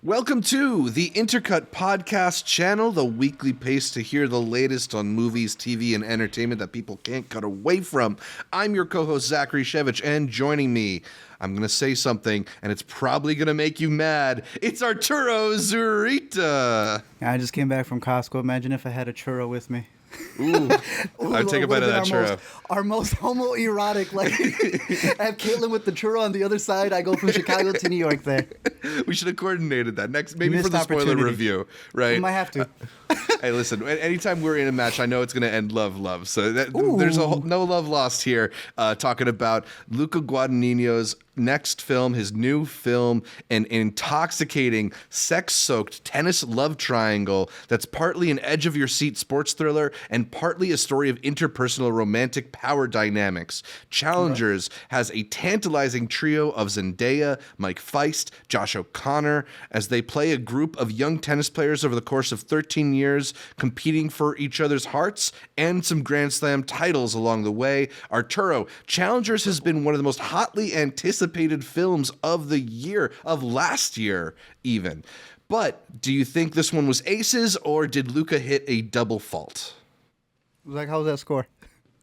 Welcome to the Intercut podcast channel, the weekly pace to hear the latest on movies, TV, and entertainment that people can't cut away from. I'm your co-host, Zachary Shevich, and joining me, I'm going to say something, and it's probably going to make you mad. It's Arturo Zurita. I just came back from Costco. Imagine if I had a churro with me. Ooh, I'd take a bite of that churro. Our most homoerotic, like, I have Caitlin with the churro on the other side. I go from Chicago to New York there. We should have coordinated that next, maybe Missed for the spoiler review, right? We might have to. Hey, listen, anytime we're in a match, I know it's going to end love. So there's no love lost here, talking about Luca Guadagnino's next film, his new film, an intoxicating, sex-soaked tennis love triangle that's partly an edge-of-your-seat sports thriller and partly a story of interpersonal romantic power dynamics. Challengers has a tantalizing trio of Zendaya, Mike Faist, Josh O'Connor, as they play a group of young tennis players over the course of 13 years, competing for each other's hearts and some Grand Slam titles along the way. Arturo, Challengers has been one of the most hotly anticipated films of the year, of last year even. But do you think this one was aces, or did Luca hit a double fault? Like, how's that score?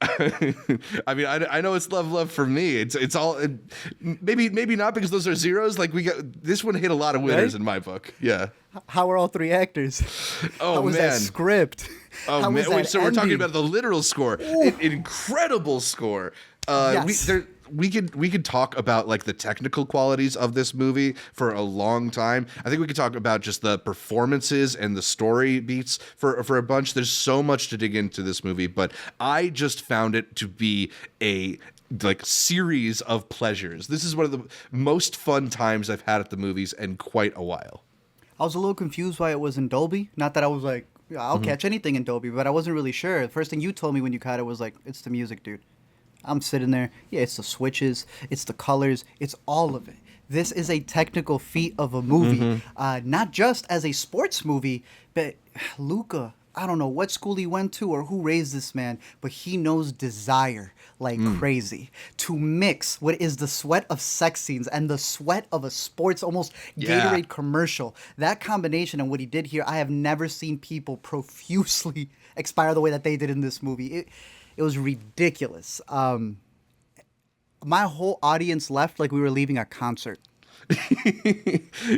I mean, I know it's love for me. It's all maybe not, because those are zeros. Like, we got this one hit a lot of winners, right? In my book. Yeah. How are all three actors? Oh, how was man. That script? Oh, how man. Wait, so ending? We're talking about the literal score. An incredible score. Yes. We could talk about, like, the technical qualities of this movie for a long time. I think we could talk about just the performances and the story beats for a bunch. There's so much to dig into this movie, but I just found it to be a series of pleasures. This is one of the most fun times I've had at the movies in quite a while. I was a little confused why it was in Dolby. Not that I was like, I'll catch anything in Dolby, but I wasn't really sure. The first thing you told me when you caught it was like, it's the music, dude. I'm sitting there. Yeah, it's the switches. It's the colors. It's all of it. This is a technical feat of a movie, not just as a sports movie, but Luca, I don't know what school he went to or who raised this man, but he knows desire like crazy. To mix what is the sweat of sex scenes and the sweat of a sports, almost Gatorade commercial, that combination and what he did here, I have never seen people profusely expire the way that they did in this movie. It was ridiculous. My whole audience left like we were leaving a concert.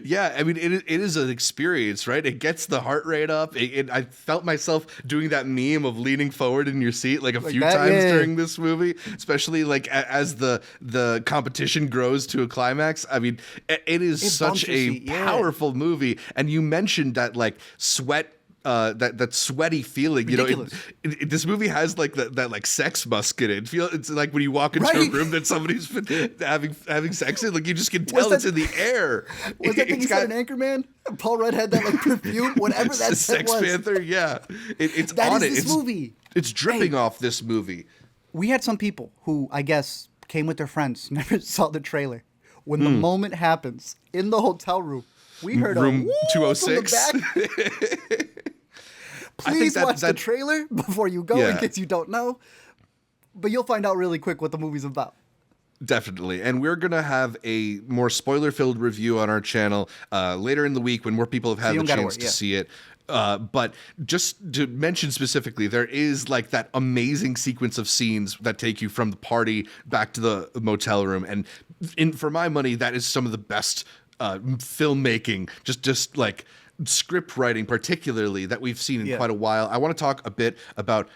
Yeah, I mean, it is an experience, right? It gets the heart rate up. I felt myself doing that meme of leaning forward in your seat like a few times during this movie, especially like as the competition grows to a climax. I mean, it is such a powerful movie. And you mentioned that, like, sweat. That sweaty feeling, ridiculous. This movie has like that like sex musk in it. It's like when you walk into a room that somebody's been having sex in, like, you just can tell it's in the air. Was that thing you said an Anchorman? Paul Rudd had that like perfume, whatever that Sex was. Panther, yeah. It's that on is it. This movie. It's dripping off this movie. We had some people who, I guess, came with their friends, never saw the trailer. When the moment happens in the hotel room, we heard room a 206. From the back. Please watch the trailer before you go, in case you don't know. But you'll find out really quick what the movie's about. Definitely. And we're going to have a more spoiler-filled review on our channel later in the week when more people have had the chance to see it. But just to mention specifically, there is like that amazing sequence of scenes that take you from the party back to the motel room. And for my money, that is some of the best filmmaking, just like script writing particularly, that we've seen in quite a while. I want to talk a bit about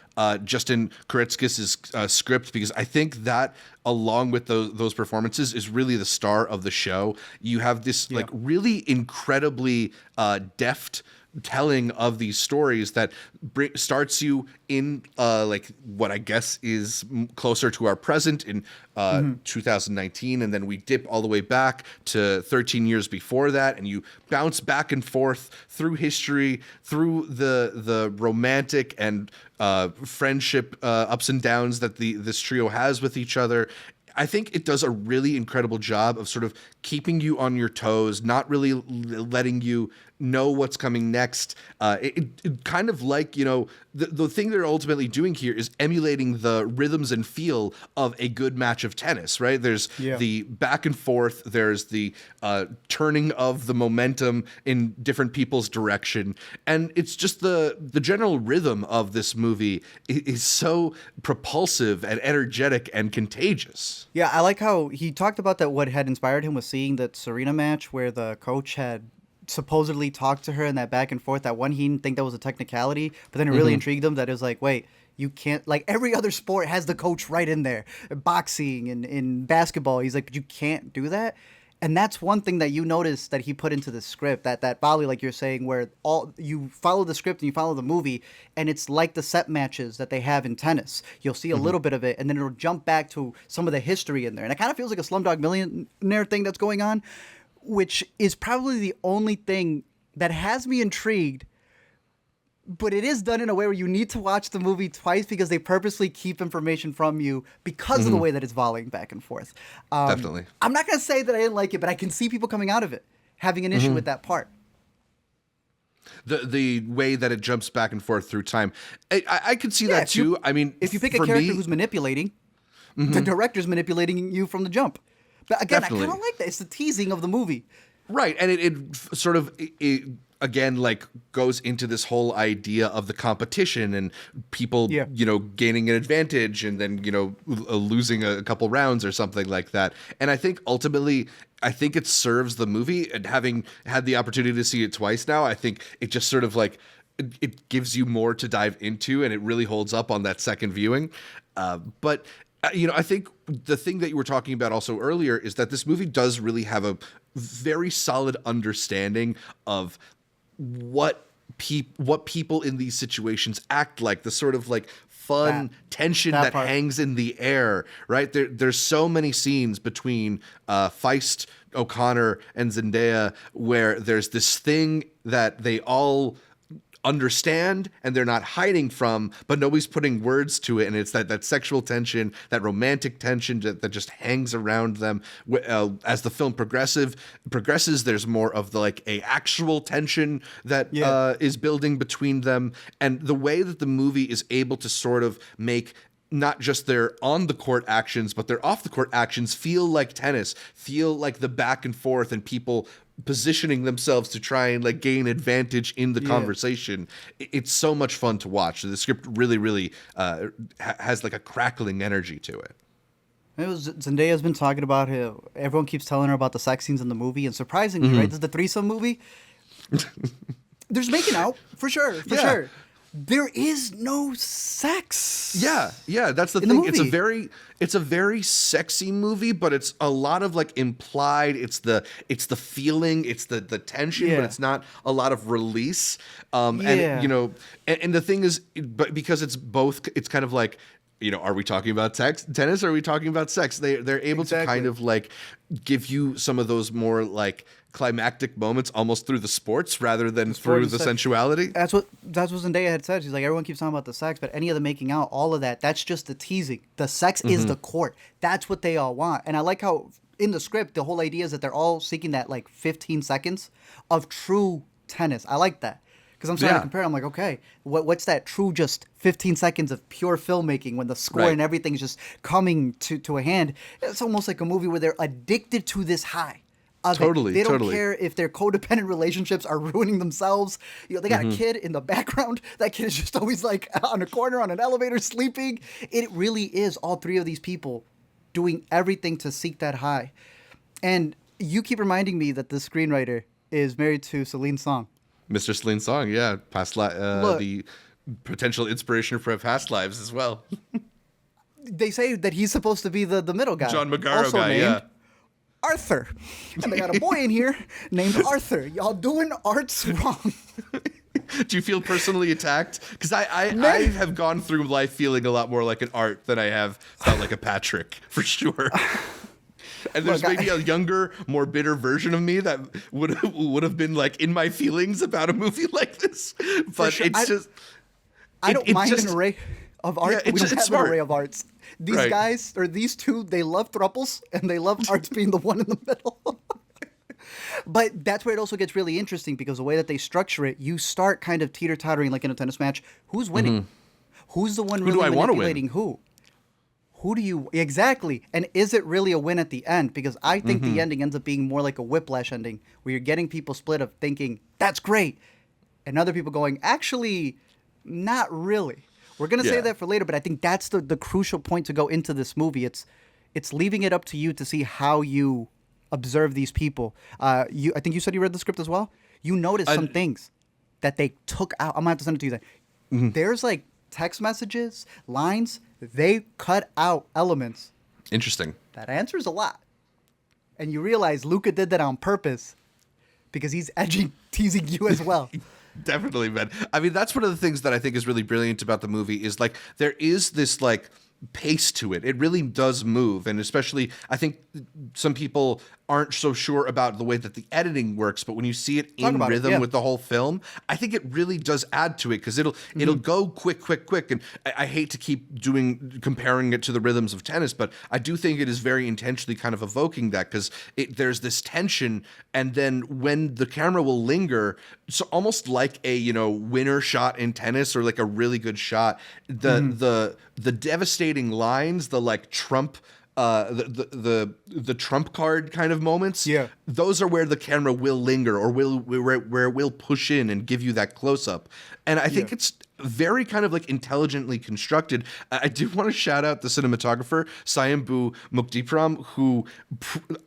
Justin Kuritzkes' script, because I think that, along with those performances, is really the star of the show. You have this like really incredibly deft telling of these stories that starts you in like what I guess is closer to our present in 2019, and then we dip all the way back to 13 years before that, and you bounce back and forth through history, through the romantic and friendship ups and downs that this trio has with each other. I think it does a really incredible job of sort of keeping you on your toes, not really letting you know what's coming next. It kind of like, the thing they're ultimately doing here is emulating the rhythms and feel of a good match of tennis, right? There's the back and forth, there's the turning of the momentum in different people's direction, and it's just the general rhythm of this movie is so propulsive and energetic and contagious. Yeah, I like how he talked about that. What had inspired him was seeing that Serena match where the coach had supposedly talked to her in that back and forth. That one, he didn't think that was a technicality, but then it really intrigued him that it was like, wait, you can't, like every other sport has the coach right in there. Boxing and in basketball, he's like, but you can't do that. And that's one thing that you notice that he put into the script, that volley, like you're saying, where all you follow the script and you follow the movie, and it's like the set matches that they have in tennis. You'll see a little bit of it, and then it'll jump back to some of the history in there. And it kind of feels like a Slumdog Millionaire thing that's going on, which is probably the only thing that has me intrigued. But it is done in a way where you need to watch the movie twice because they purposely keep information from you because of the way that it's volleying back and forth. Definitely. I'm not going to say that I didn't like it, but I can see people coming out of it having an issue with that part. The way that it jumps back and forth through time. I could see that too. I mean, if you pick a character who's manipulating, the director's manipulating you from the jump. But again, I kind of like that. It's the teasing of the movie. Right. And it sort of... again, like goes into this whole idea of the competition and people, gaining an advantage and then, losing a couple rounds or something like that. And I think ultimately, it serves the movie, and having had the opportunity to see it twice now, I think it just sort of like, it gives you more to dive into, and it really holds up on that second viewing. But I think the thing that you were talking about also earlier is that this movie does really have a very solid understanding of what people in these situations act like, the sort of like fun tension that hangs in the air, right? There's so many scenes between Faist O'Connor and Zendaya where there's this thing that they all understand and they're not hiding from, but nobody's putting words to it, and it's that sexual tension, that romantic tension that just hangs around them. As the film progresses, there's more of the like a actual tension that is building between them, and the way that the movie is able to sort of make not just their on-the-court actions, but their off-the-court actions feel like tennis, feel like the back and forth and people positioning themselves to try and like gain advantage in the conversation. It's so much fun to watch. The script really, really has like a crackling energy to it. Zendaya's been talking about it. Everyone keeps telling her about the sex scenes in the movie, and surprisingly, right, this is the threesome movie. There's making out, for sure, for sure. There is no sex. Yeah, that's the thing. It's a very sexy movie, but it's a lot of like implied. It's the feeling, it's the tension, but it's not a lot of release. And the thing is, but because it's both, it's kind of like, are we talking about tennis? Or are we talking about sex? They're able to kind of like give you some of those more like climactic moments almost through the sports rather than through the sensuality. That's what Zendaya had said. She's like, everyone keeps talking about the sex, but any of the making out, all of that's just the teasing. The sex is the court. That's what they all want. And I like how in the script, the whole idea is that they're all seeking that like 15 seconds of true tennis. I like that. Because I'm starting to compare. I'm like, okay, what's that true just 15 seconds of pure filmmaking when the score and everything's just coming to a hand? It's almost like a movie where they're addicted to this high. Totally. They don't care if their codependent relationships are ruining themselves. They got a kid in the background. That kid is just always like on a corner on an elevator sleeping. It really is all three of these people doing everything to seek that high. And you keep reminding me that the screenwriter is married to Celine Song. Mr. Celine Song, yeah. The potential inspiration for Past Lives as well. They say that he's supposed to be the middle guy. John Magaro also guy, named Arthur. And they got a boy in here named Arthur. Y'all doing arts wrong. Do you feel personally attacked? Because I have gone through life feeling a lot more like an Art than I have felt like a Patrick, for sure. And there's maybe a younger, more bitter version of me that would have been like in my feelings about a movie like this. But it's just... I don't mind an of art. Yeah, We don't have smart. an array of arts. These Right. guys, or these two, they love thruples, and they love arts being the one in the middle. But that's where it also gets really interesting, because the way that they structure it, you start kind of teeter-tottering like in a tennis match. Who's winning? Who's the one do really I wanna manipulating who? Who do you... Exactly. And is it really a win at the end? Because I think the ending ends up being more like a whiplash ending, where you're getting people split of thinking, that's great, and other people going, actually, not really. We're going to say Yeah. that for later, but I think that's the crucial point to go into this movie. It's leaving it up to you to see how you observe these people. I think you said you read the script as well. You noticed some things that they took out. I'm going to have to send it to you then. There's like text messages, lines. They cut out elements. Interesting. That answers a lot. And you realize Luca did that on purpose because he's edging, teasing you as well. Definitely, man. I mean, that's one of the things that I think is really brilliant about the movie is like there is this like pace to it. It really does move, and especially I think some people aren't so sure about the way that the editing works, but when you see it in rhythm with the whole film, I think it really does add to it, because it'll go quick, and I hate to keep comparing it to the rhythms of tennis, but I do think it is very intentionally kind of evoking that, because there's this tension, and then when the camera will linger, so almost like a winner shot in tennis, or like a really good shot, the devastating lines, the like Trump. The trump card kind of moments, those are where the camera will linger, or where it will push in and give you that close up. And I think it's very kind of like intelligently constructed. I do want to shout out the cinematographer Sayombhu Mukdeeprom, who,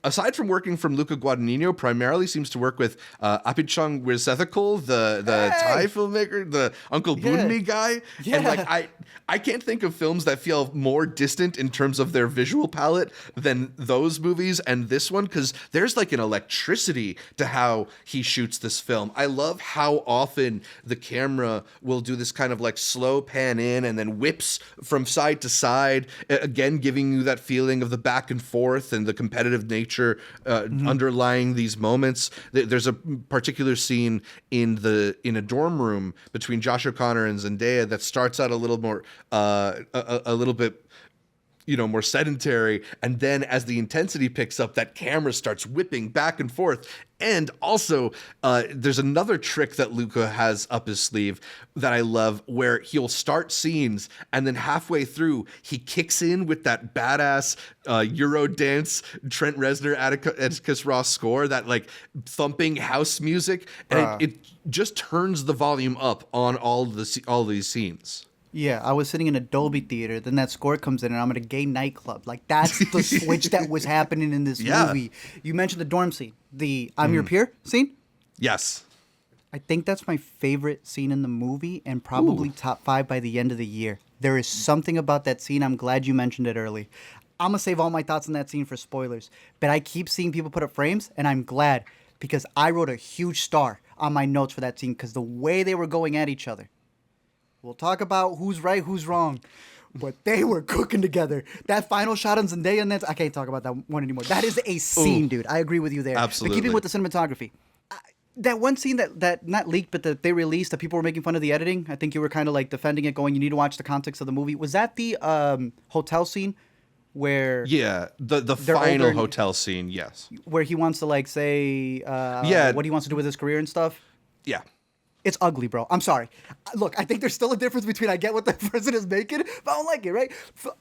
aside from working from Luca Guadagnino, primarily seems to work with Apichang Weerasethakul, the Thai filmmaker, the Uncle Boonmi guy. And like I can't think of films that feel more distant in terms of their visual palette than those movies and this one, because there's like an electricity to how he shoots this film. I love how often the camera will do this kind of like slow pan in and then whips from side to side, again giving you that feeling of the back and forth and the competitive nature underlying these moments. There's a particular scene in a dorm room between Josh O'Connor and Zendaya that starts out a little more a little bit more sedentary, and then as the intensity picks up, that camera starts whipping back and forth. And also there's another trick that Luca has up his sleeve that I love, where he'll start scenes and then halfway through he kicks in with that badass Euro dance Trent Reznor Atticus Ross score, that like thumping house music, and it just turns the volume up on all these scenes. Yeah, I was sitting in a Dolby theater, then that score comes in, and I'm at a gay nightclub. Like, that's the switch that was happening in this movie. You mentioned the dorm scene, the I'm Your Peer scene? Yes. I think that's my favorite scene in the movie, and probably top 5 by the end of the year. There is something about that scene. I'm glad you mentioned it early. I'm going to save all my thoughts on that scene for spoilers, but I keep seeing people put up frames, and I'm glad, because I wrote a huge star on my notes for that scene, because the way they were going at each other. We'll talk about who's right, who's wrong, but they were cooking together. That final shot on Zendaya, and I can't talk about that one anymore. That is a scene, dude. I agree with you there. Absolutely. But keeping with the cinematography, that one scene that not leaked, but that they released, that people were making fun of the editing. I think you were kind of like defending it, going, you need to watch the context of the movie. Was that the hotel scene where? Yeah, the final hotel scene. Yes. Where he wants to like say, what he wants to do with his career and stuff. Yeah. It's ugly, bro. I'm sorry. Look, I think there's still a difference between I get what the person is making, but I don't like it, right?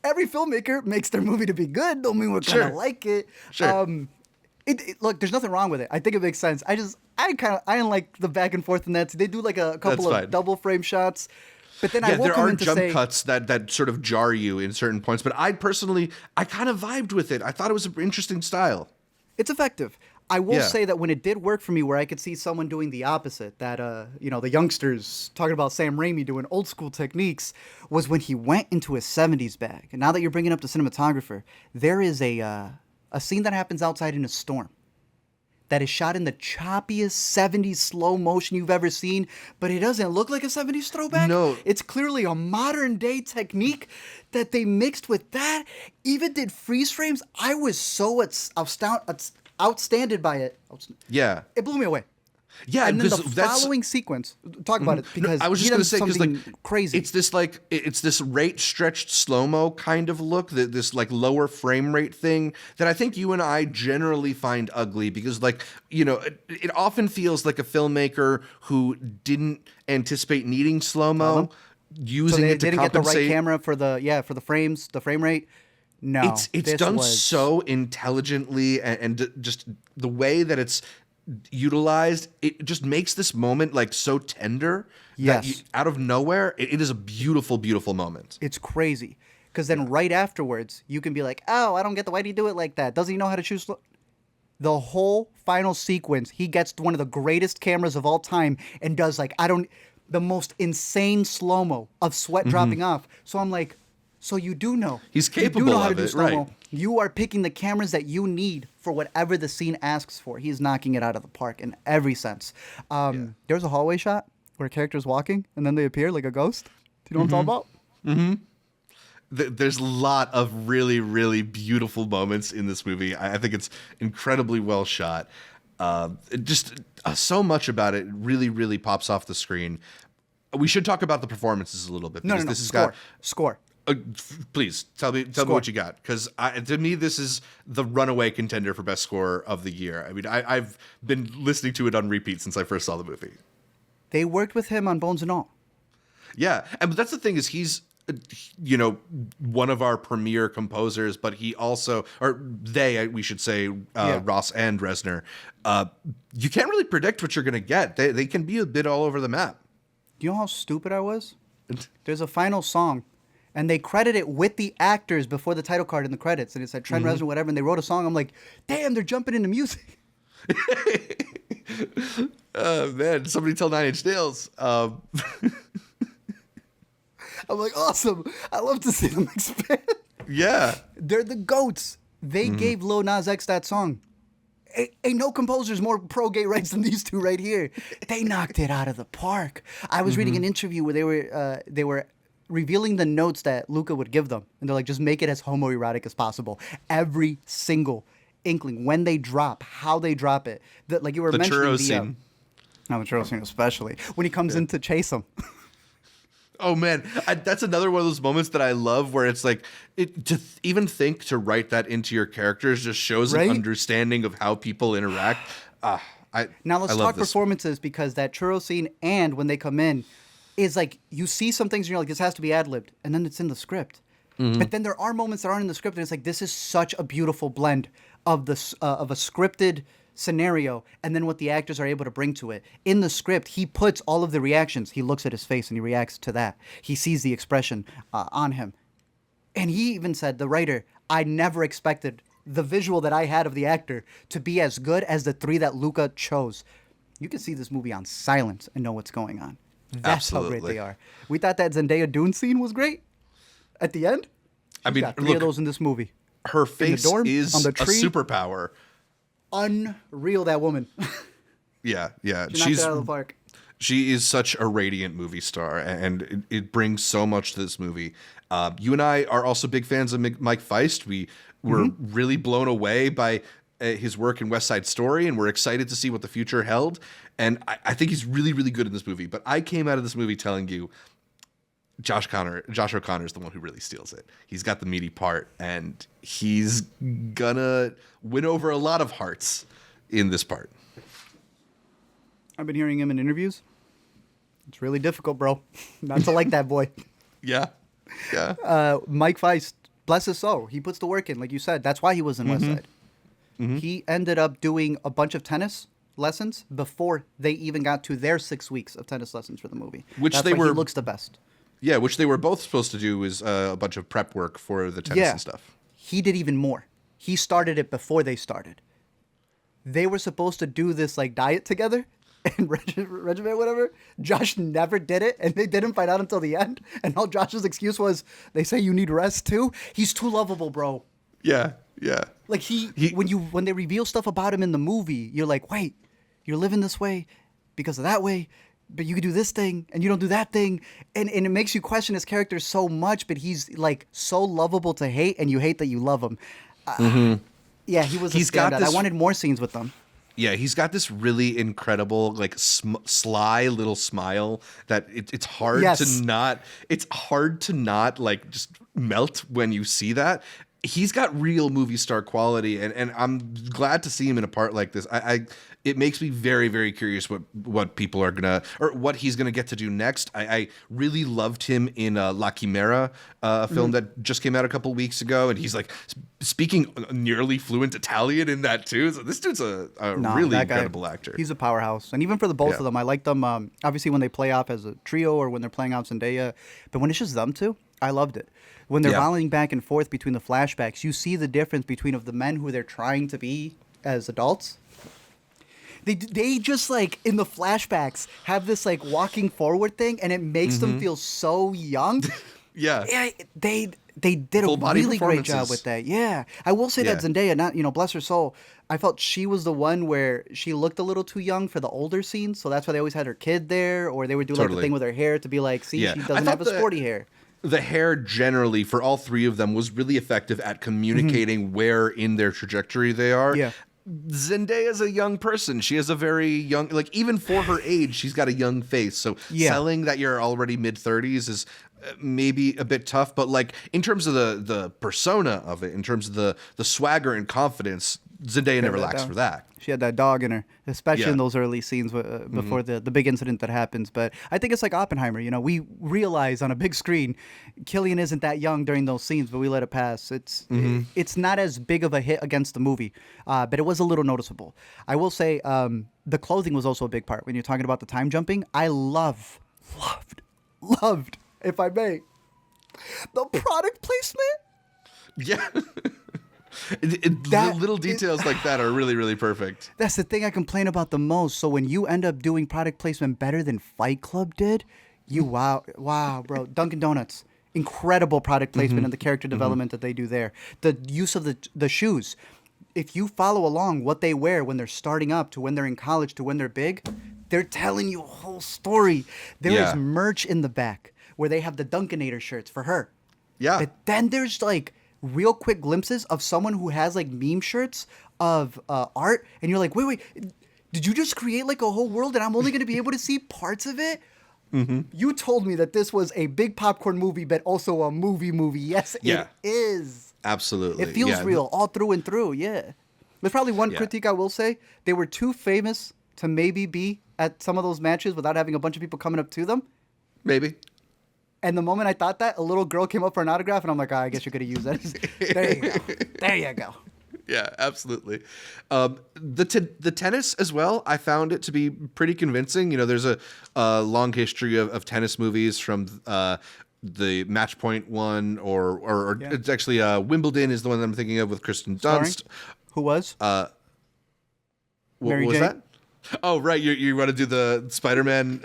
Every filmmaker makes their movie to be good. Don't mean we're gonna like it. Sure. Look, there's nothing wrong with it. I think it makes sense. I didn't like the back and forth in that. They do like a couple of double frame shots. But then there are jump cuts that sort of jar you in certain points. But I kind of vibed with it. I thought it was an interesting style. It's effective. I will say that when it did work for me, where I could see someone doing the opposite, that, the youngsters talking about Sam Raimi doing old school techniques, was when he went into his 70s bag. And now that you're bringing up the cinematographer, there is a scene that happens outside in a storm that is shot in the choppiest 70s slow motion you've ever seen, but it doesn't look like a 70s throwback. No. It's clearly a modern day technique that they mixed with that. Even did freeze frames. I was so outstanded by it. Yeah. It blew me away. Yeah, and then the following sequence. Talk about it, because I was just going to say, because like crazy. It's this rate stretched slow mo kind of look, this like lower frame rate thing that I think you and I generally find ugly, because like, you know, it often feels like a filmmaker who didn't anticipate needing slow mo, using it to didn't compensate. Get the right camera for the frames, the frame rate. No, it's done so intelligently, and just the way that it's utilized, it just makes this moment like so tender. Yes. Out of nowhere, it is a beautiful, beautiful moment. It's crazy, because then right afterwards you can be like, oh, I don't get why do you do it like that? Doesn't he know how to shoot slow? The whole final sequence, he gets one of the greatest cameras of all time and does like the most insane slow-mo of sweat dropping off. So I'm like, so you do know. He's capable of it, right? You are picking the cameras that you need for whatever the scene asks for. He's knocking it out of the park in every sense. There's a hallway shot where a character's walking and then they appear like a ghost. Do you know what I'm talking about? Mm-hmm. There's a lot of really, really beautiful moments in this movie. I think it's incredibly well shot. So much about it really, really pops off the screen. We should talk about the performances a little bit. No. This has Score. Please tell me what you got, because to me this is the runaway contender for best score of the year. I mean, I've been listening to it on repeat since I first saw the movie. They worked with him on Bones and All. Yeah, and that's the thing, is he's, you know, one of our premier composers, but he also, or they, we should say, Ross and Reznor. You can't really predict what you're going to get. They can be a bit all over the map. Do you know how stupid I was? There's a final song, and they credit it with the actors before the title card in the credits, and it said Trent Reznor, whatever, and they wrote a song. I'm like, damn, they're jumping into music. Man, somebody tell Nine Inch Nails. I'm like, awesome. I love to see them expand. Yeah. They're the GOATs. They gave Lil Nas X that song. Ain't no composers more pro-gay rights than these two right here. They knocked it out of the park. I was reading an interview where they were revealing the notes that Luca would give them. And they're like, just make it as homoerotic as possible. Every single inkling, when they drop, how they drop it. Like you were mentioning. Churro scene. The churro scene especially. When he comes in to chase him. Oh man, that's another one of those moments that I love, where it's like, even think to write that into your characters just shows an understanding of how people interact. Now let's talk performances, because that churro scene and when they come in is like, you see some things and you're like, this has to be ad-libbed, and then it's in the script. But then there are moments that aren't in the script, and it's like, this is such a beautiful blend of of a scripted scenario and then what the actors are able to bring to it. In the script, he puts all of the reactions. He looks at his face and he reacts to that. He sees the expression on him. And he even said, the writer, I never expected the visual that I had of the actor to be as good as the three that Luca chose. You can see this movie on silence and know what's going on. That's how great they are. We thought that Zendaya Dune scene was great at the end. She's got three of those in this movie. Her face is a superpower. Unreal, that woman. Yeah. She knocked it out of the park. She is such a radiant movie star, and it brings so much to this movie. You and I are also big fans of Mike Faist. We were really blown away by his work in West Side Story, and we're excited to see what the future held. And I think he's really, really good in this movie. But I came out of this movie telling you, Josh O'Connor is the one who really steals it. He's got the meaty part, and he's gonna win over a lot of hearts in this part. I've been hearing him in interviews. It's really difficult, bro. Not to like that boy. Yeah. Mike Faist, bless his soul, he puts the work in, like you said. That's why he was in West Side. He ended up doing a bunch of tennis lessons before they even got to their 6 weeks of tennis lessons for the movie. That's why he looks the best. Yeah, which they were both supposed to do is a bunch of prep work for the tennis and stuff. He did even more. He started it before they started. They were supposed to do this like diet together and regiment, whatever. Josh never did it, and they didn't find out until the end. And all Josh's excuse was, they say you need rest too. He's too lovable, bro. Yeah. Like when they reveal stuff about him in the movie, you're like, wait, you're living this way because of that way. But you could do this thing and you don't do that thing. And it makes you question his character so much, but he's like so lovable to hate, and you hate that you love him. Yeah, he was a standout. I wanted more scenes with them. Yeah, he's got this really incredible, like sly little smile that it's hard to not. It's hard to not like just melt when you see that. He's got real movie star quality, and I'm glad to see him in a part like this. It makes me very, very curious what people are gonna, or what he's gonna get to do next. I really loved him in La Chimera, a film that just came out a couple weeks ago, and he's like speaking nearly fluent Italian in that too. So this dude's a really incredible actor. He's a powerhouse, and even for the both of them, I like them. Obviously, when they play off as a trio or when they're playing out Zendaya, but when it's just them two, I loved it. When they're volleying back and forth between the flashbacks, you see the difference between of the men who they're trying to be as adults. They just like in the flashbacks have this like walking forward thing, and it makes them feel so young. Yeah, they did a really great job with that. Yeah, I will say that Zendaya, not bless her soul, I felt she was the one where she looked a little too young for the older scenes, so that's why they always had her kid there, or they would do like the thing with her hair to be like, see, she doesn't have a sporty hair. The hair generally for all three of them was really effective at communicating where in their trajectory they are. Yeah. Zendaya's a young person. She has a very young, like even for her age, she's got a young face. So selling that you're already mid-30s is maybe a bit tough. But like in terms of the persona of it, in terms of the swagger and confidence, Zendaya never lacks for that. She had that dog in her, especially in those early scenes before the big incident that happens. But I think it's like Oppenheimer. You know, we realize on a big screen, Cillian isn't that young during those scenes, but we let it pass. It's not as big of a hit against the movie, but it was a little noticeable. I will say the clothing was also a big part. When you're talking about the time jumping, I loved, if I may, the product placement. Yeah. The little details like that are really, really perfect. That's the thing I complain about the most. So when you end up doing product placement better than Fight Club did, wow, bro. Dunkin' Donuts, incredible product placement and the character development that they do there. The use of the shoes. If you follow along what they wear when they're starting up to when they're in college to when they're big, they're telling you a whole story. There is merch in the back where they have the Dunkinator shirts for her. Yeah. But then there's like real quick glimpses of someone who has like meme shirts of art, and you're like, wait, did you just create like a whole world and I'm only going to be able to see parts of it? You told me that this was a big popcorn movie, but also a movie. Yes, it is. Absolutely. It feels real all through and through. Yeah. There's probably one critique I will say. They were too famous to maybe be at some of those matches without having a bunch of people coming up to them. Maybe. And the moment I thought that, a little girl came up for an autograph, and I'm like, I guess you're going to use that. There you go. Yeah, absolutely. The tennis as well, I found it to be pretty convincing. You know, there's a long history of tennis movies from the Match Point one, or it's actually Wimbledon is the one that I'm thinking of with Kristen Dunst. Who was? What was that? Oh, right. You want to do the Spider-Man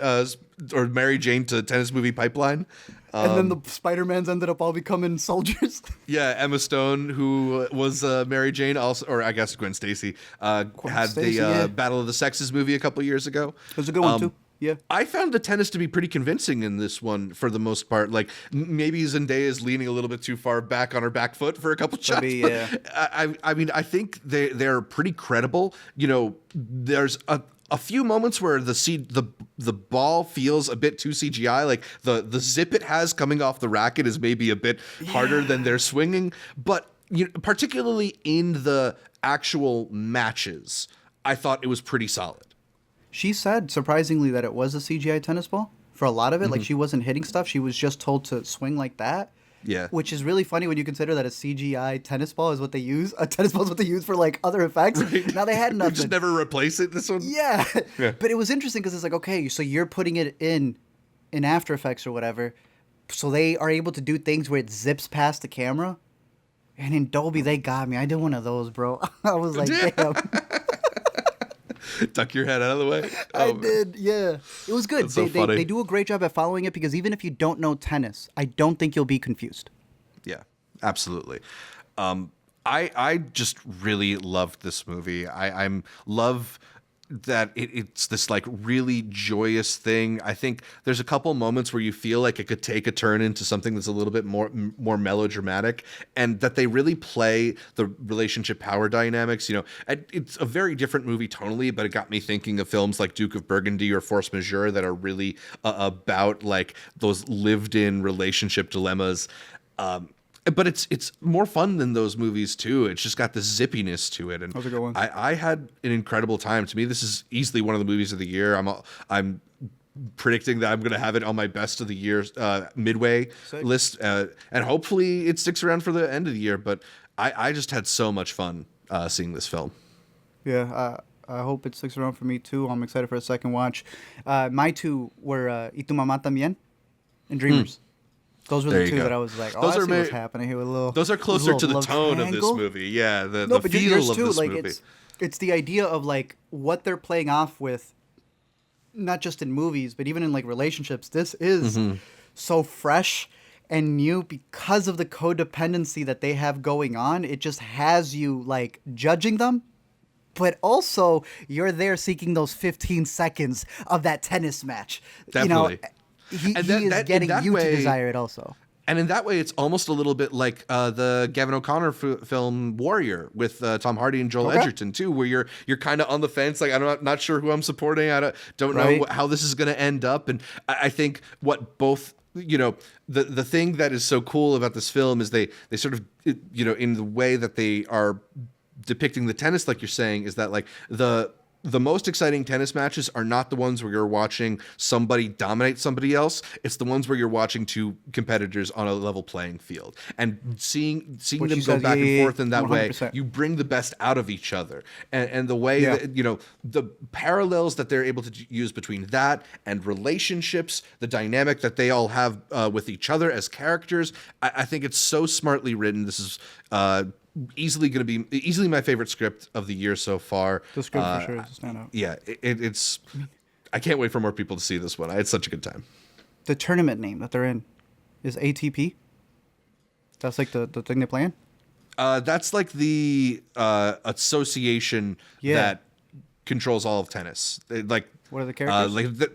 or Mary Jane to tennis movie pipeline. And then the Spider-Mans ended up all becoming soldiers. Yeah, Emma Stone, who was Mary Jane, also, or I guess Gwen Stacy, had the Battle of the Sexes movie a couple years ago. It was a good one, too. Yeah. I found the tennis to be pretty convincing in this one for the most part. Like maybe Zendaya is leaning a little bit too far back on her back foot for a couple shots. I mean, I think they're pretty credible. You know, there's a few moments where the ball feels a bit too CGI. Like the zip it has coming off the racket is maybe a bit harder than they're swinging. But particularly in the actual matches, I thought it was pretty solid. She said, surprisingly, that it was a CGI tennis ball for a lot of it. Like, she wasn't hitting stuff. She was just told to swing like that. Yeah. Which is really funny when you consider that a CGI tennis ball is what they use. A tennis ball is what they use for, like, other effects. Right. Now, they had nothing. Just never replace it, this one? Yeah. But it was interesting because it's like, okay, so you're putting it in After Effects or whatever. So they are able to do things where it zips past the camera. And in Dolby, they got me. I did one of those, bro. I was like, damn. Duck your head out of the way. I did, yeah. It was good. They do a great job at following it because even if you don't know tennis, I don't think you'll be confused. Yeah, absolutely. I just really loved this movie. I love that it's this like really joyous thing. I think there's a couple moments where you feel like it could take a turn into something that's a little bit more melodramatic, and that they really play the relationship power dynamics. You know, it's a very different movie tonally, but it got me thinking of films like Duke of Burgundy or Force Majeure that are really about like those lived-in relationship dilemmas. But it's more fun than those movies too. It's just got this zippiness to it, and those are good ones. I had an incredible time. To me, this is easily one of the movies of the year. I'm predicting that I'm going to have it on my best of the year midway list, and hopefully it sticks around for the end of the year. But I just had so much fun seeing this film. Yeah, I hope it sticks around for me too. I'm excited for a second watch. My two were Y Tu Mamá También and Dreamers. Those were the two that I was like, oh, I see what's happening here with a little. Those are closer to the tone of this movie. Yeah, the feel of this movie. It's the idea of like what they're playing off with, not just in movies, but even in like relationships. This is so fresh and new because of the codependency that they have going on. It just has you like judging them, but also you're there seeking those 15 seconds of that tennis match. Definitely. You know, he is getting you to desire it also. And in that way, it's almost a little bit like the Gavin O'Connor film Warrior with Tom Hardy and Joel Edgerton too, where you're kind of on the fence, like I'm not sure who I'm supporting. I don't know how this is going to end up. And I think what both, you know, the thing that is so cool about this film is they sort of, you know, in the way that they are depicting the tennis, like you're saying, is that like the most exciting tennis matches are not the ones where you're watching somebody dominate somebody else. It's the ones where you're watching two competitors on a level playing field. And seeing them go back and forth in that 100%. Way, you bring the best out of each other. And the way that, you know, the parallels that they're able to use between that and relationships, the dynamic that they all have with each other as characters, I think it's so smartly written. This is easily my favorite script of the year so far. The script for sure is a standout. Yeah, it's. I can't wait for more people to see this one. I had such a good time. The tournament name that they're in is ATP. That's like the thing they play in. That's like the association that controls all of tennis. Like, what are the characters?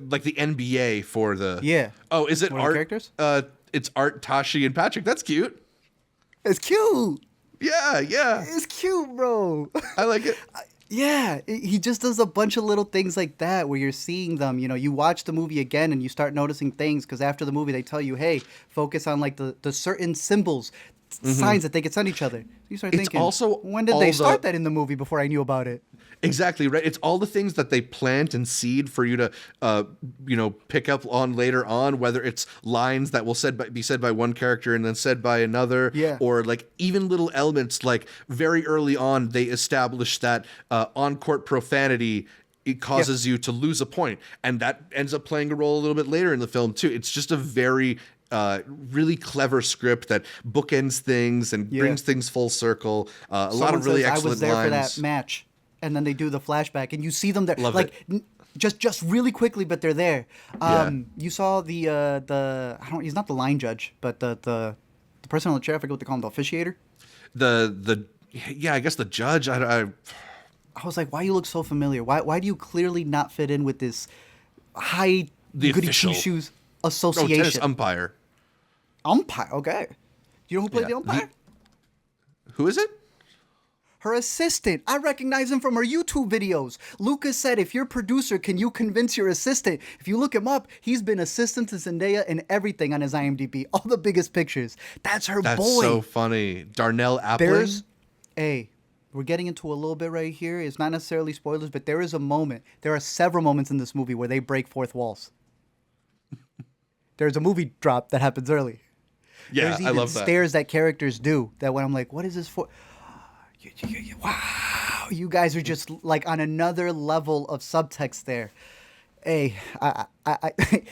Like the NBA for the. Yeah. Oh, is it what Art? Characters? It's Art, Tashi, and Patrick. That's cute. It's cute. Yeah. It's cute, bro. I like it. Yeah, he just does a bunch of little things like that where you're seeing them. You know, you watch the movie again and you start noticing things because after the movie they tell you, hey, focus on like the certain symbols, signs that they could send each other. So you start thinking, also when did they start that in the movie before I knew about it? Exactly, right. It's all the things that they plant and seed for you to, you know, pick up on later on, whether it's lines that will be said by one character and then said by another, or like even little elements like very early on, they establish that on-court profanity, it causes you to lose a point. And that ends up playing a role a little bit later in the film too. It's just a very really clever script that bookends things and brings things full circle. A lot of really excellent lines. I was there for that match. And then they do the flashback, and you see them there, just really quickly, but they're there. You saw the he's not the line judge, but the person on the chair. I forget what they call him, the officiator. I guess the judge. I was like, why you look so familiar? Why do you clearly not fit in with this goody two shoes association? Tennis umpire. Umpire, okay. You know who played the umpire? Who is it? Her assistant. I recognize him from her YouTube videos. Luca said, if you're producer, can you convince your assistant? If you look him up, he's been assistant to Zendaya in everything on his IMDb. All the biggest pictures. That's her boy. That's so funny. Darnell Appling? We're getting into a little bit right here. It's not necessarily spoilers, but there is a moment. There are several moments in this movie where they break fourth walls. There's a movie drop that happens early. Yeah, I love that. Stares that characters do. That when I'm like, what is this for? Wow, you guys are just like on another level of subtext there. Hey, I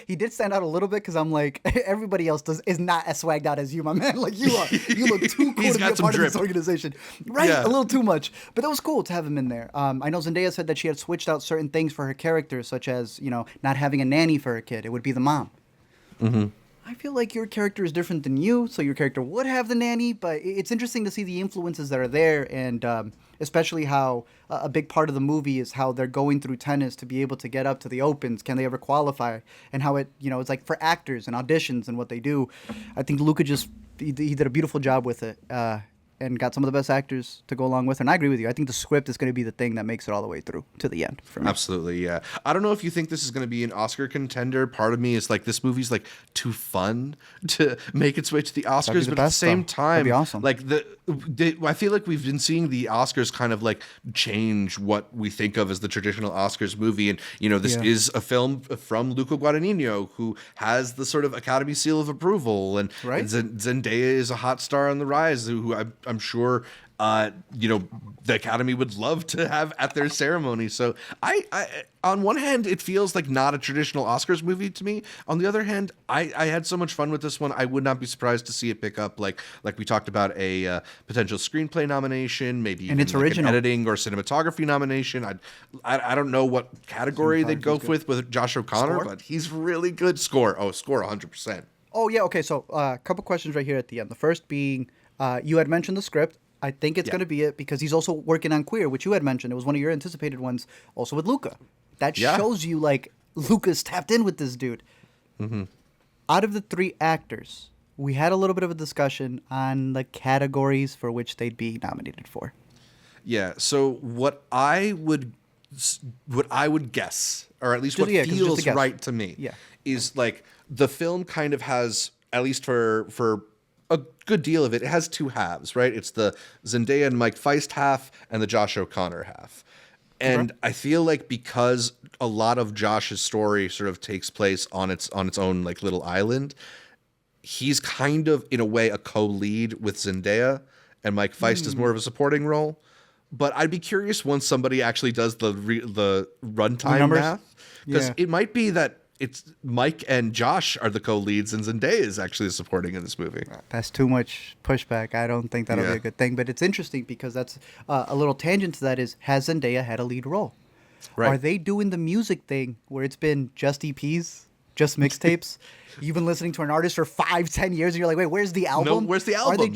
he did stand out a little bit because I'm like, everybody else is not as swagged out as you, my man. Like you are. You look too cool to be a part of this organization. Right, a little too much. But that was cool to have him in there. I know Zendaya said that she had switched out certain things for her character, such as, you know, not having a nanny for her kid. It would be the mom. Mm-hmm. I feel like your character is different than you, so your character would have the nanny, but it's interesting to see the influences that are there, and especially how a big part of the movie is how they're going through tennis to be able to get up to the opens. Can they ever qualify? And how it, it's like for actors and auditions and what they do. I think Luca he did a beautiful job with it. And got some of the best actors to go along with it. And I agree with you. I think the script is going to be the thing that makes it all the way through to the end for me. Absolutely, yeah. I don't know if you think this is going to be an Oscar contender. Part of me is like, this movie's like too fun to make its way to the Oscars, but at the same time, that'd be awesome. Like I feel like we've been seeing the Oscars kind of like change what we think of as the traditional Oscars movie. And, this is a film from Luca Guadagnino, who has the sort of Academy seal of approval. And right? Zendaya is a hot star on the rise, who I'm sure the Academy would love to have at their ceremony. So I on one hand, it feels like not a traditional Oscars movie to me. On the other hand, I had so much fun with this one. I would not be surprised to see it pick up, like we talked about, a potential screenplay nomination, maybe even it's like original. an editing or cinematography nomination. I don't know what category they'd go with Josh O'Connor, Score? but he's really good. Score 100%. Oh, yeah, okay, so a couple questions right here at the end. The first being, you had mentioned the script. I think it's going to be it because he's also working on Queer, which you had mentioned. It was one of your anticipated ones, also with Luca. That shows you, like, Luca's tapped in with this dude. Mm-hmm. Out of the 3 actors, we had a little bit of a discussion on the categories for which they'd be nominated for. Yeah, so what I would guess, or at least what feels right to me, is like the film kind of has, at least for a good deal of it, it has 2 halves, right? It's the Zendaya and Mike Faist half and the Josh O'Connor half. And I feel like because a lot of Josh's story sort of takes place on its own like little island, he's kind of in a way a co-lead with Zendaya, and Mike Faist is more of a supporting role. But I'd be curious once somebody actually does the runtime math, because it might be that it's Mike and Josh are the co-leads and Zendaya is actually supporting in this movie. That's too much pushback. I don't think that'll be a good thing. But it's interesting because that's a little tangent to that is, has Zendaya had a lead role? Right. Are they doing the music thing where it's been just EPs, just mixtapes? You've been listening to an artist for 5-10 years and you're like, wait, where's the album? No, where's the album?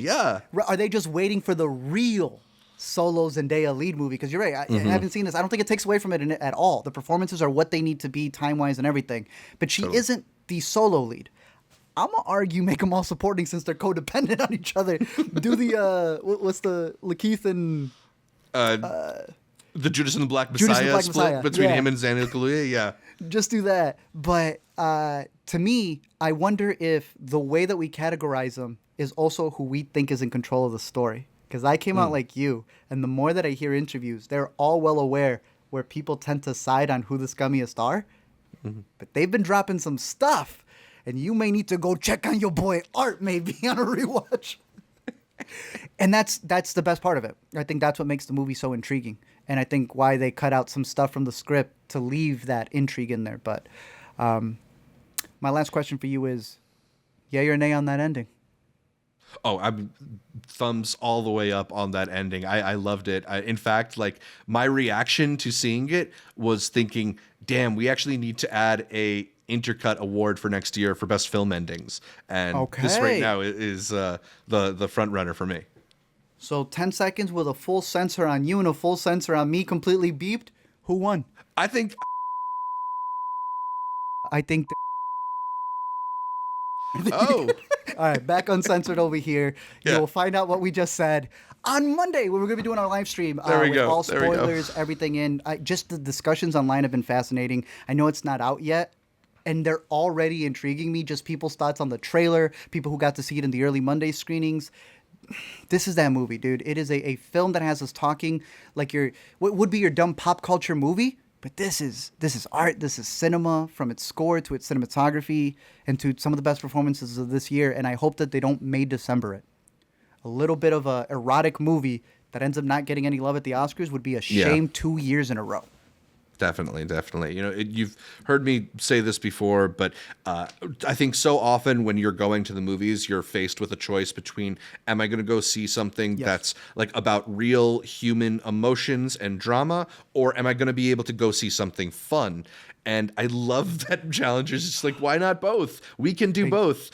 Are they just waiting for the real solo Zendaya lead movie? Because you're right, I haven't seen this. I don't think it takes away from it at all. The performances are what they need to be time-wise and everything. But she isn't the solo lead. I'm going to argue make them all supporting since they're codependent on each other. Do the, what's the, Lakeith and... the Judas and the Black Messiah split between him and Daniel Kaluuya, Just do that. But to me, I wonder if the way that we categorize them is also who we think is in control of the story. Because I came out like you, and the more that I hear interviews, they're all well aware where people tend to side on who the scummiest are. Mm-hmm. But they've been dropping some stuff, and you may need to go check on your boy Art maybe on a rewatch. And that's the best part of it. I think that's what makes the movie so intriguing, and I think why they cut out some stuff from the script to leave that intrigue in there. But my last question for you is, yay or nay on that ending? Oh, I'm thumbs all the way up on that ending. I loved it. In fact, like my reaction to seeing it was thinking, damn, we actually need to add a Intercut award for next year for best film endings. And this right now is the front runner for me. So 10 seconds with a full censor on you and a full censor on me completely beeped. Who won? I think all right, back uncensored over here. You'll find out what we just said on Monday when we're going to be doing our live stream with all spoilers, everything in. Just the discussions online have been fascinating. I know it's not out yet, and they're already intriguing me. Just people's thoughts on the trailer, people who got to see it in the early Monday screenings. This is that movie, dude. It is a film that has us talking like what would be your dumb pop culture movie. But this is art. This is cinema, from its score to its cinematography and to some of the best performances of this year. And I hope that they don't May December it. A little bit of a erotic movie that ends up not getting any love at the Oscars would be a shame 2 years in a row. Definitely. You've heard me say this before, but I think so often when you're going to the movies, you're faced with a choice between, am I going to go see something that's like about real human emotions and drama, or am I going to be able to go see something fun? And I love that challenge. It's just like, why not both? We can do both.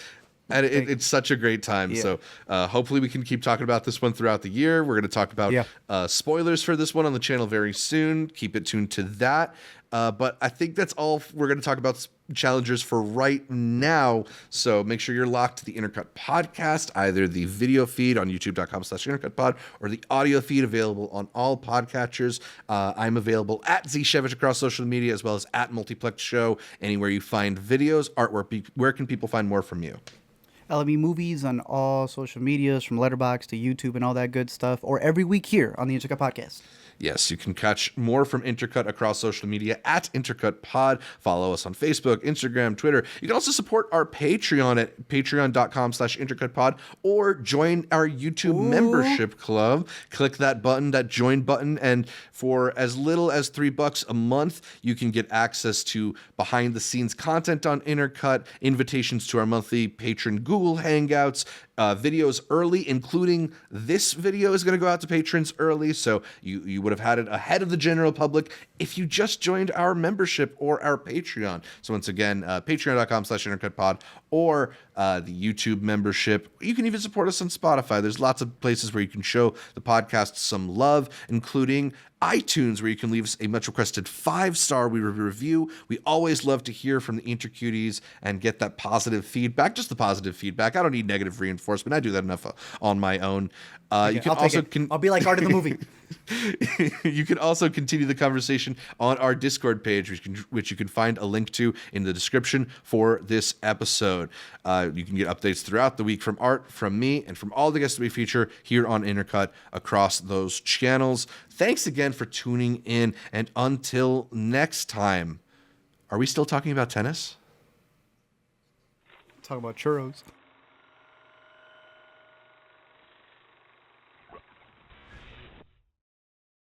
And it's such a great time. Yeah. So hopefully we can keep talking about this one throughout the year. We're going to talk about spoilers for this one on the channel very soon. Keep it tuned to that. But I think that's all we're going to talk about challengers for right now. So make sure you're locked to the Intercut podcast, either the video feed on youtube.com/intercutpod or the audio feed available on all podcatchers. I'm available at Zshevich across social media, as well as at Multiplex Show, anywhere you find videos, artwork. Where can people find more from you? LME Movies on all social medias, from Letterboxd to YouTube and all that good stuff, or every week here on the Intercut podcast. Yes, you can catch more from Intercut across social media at Intercut Pod. Follow us on Facebook, Instagram, Twitter. You can also support our Patreon at patreon.com/intercutpod, or join our YouTube membership club. Click that button, that join button, and for as little as $3 a month, you can get access to behind the scenes content on Intercut, invitations to our monthly patron Google Hangouts, videos early, including this video is going to go out to patrons early, so you would have had it ahead of the general public if you just joined our membership or our Patreon. So once again, patreon.com/intercutpod or the YouTube membership. You can even support us on Spotify. There's lots of places where you can show the podcast some love, including iTunes, where you can leave us a much requested 5-star review. We always love to hear from the Intercuties and get that positive feedback, just the positive feedback. I don't need negative reinforcement. I do that enough on my own. You can I'll be like Art of the Movie. You can also continue the conversation on our Discord page, which you can find a link to in the description for this episode. You can get updates throughout the week from Art, from me, and from all the guests that we feature here on Intercut across those channels. Thanks again for tuning in, and until next time, are we still talking about tennis? Talk about churros.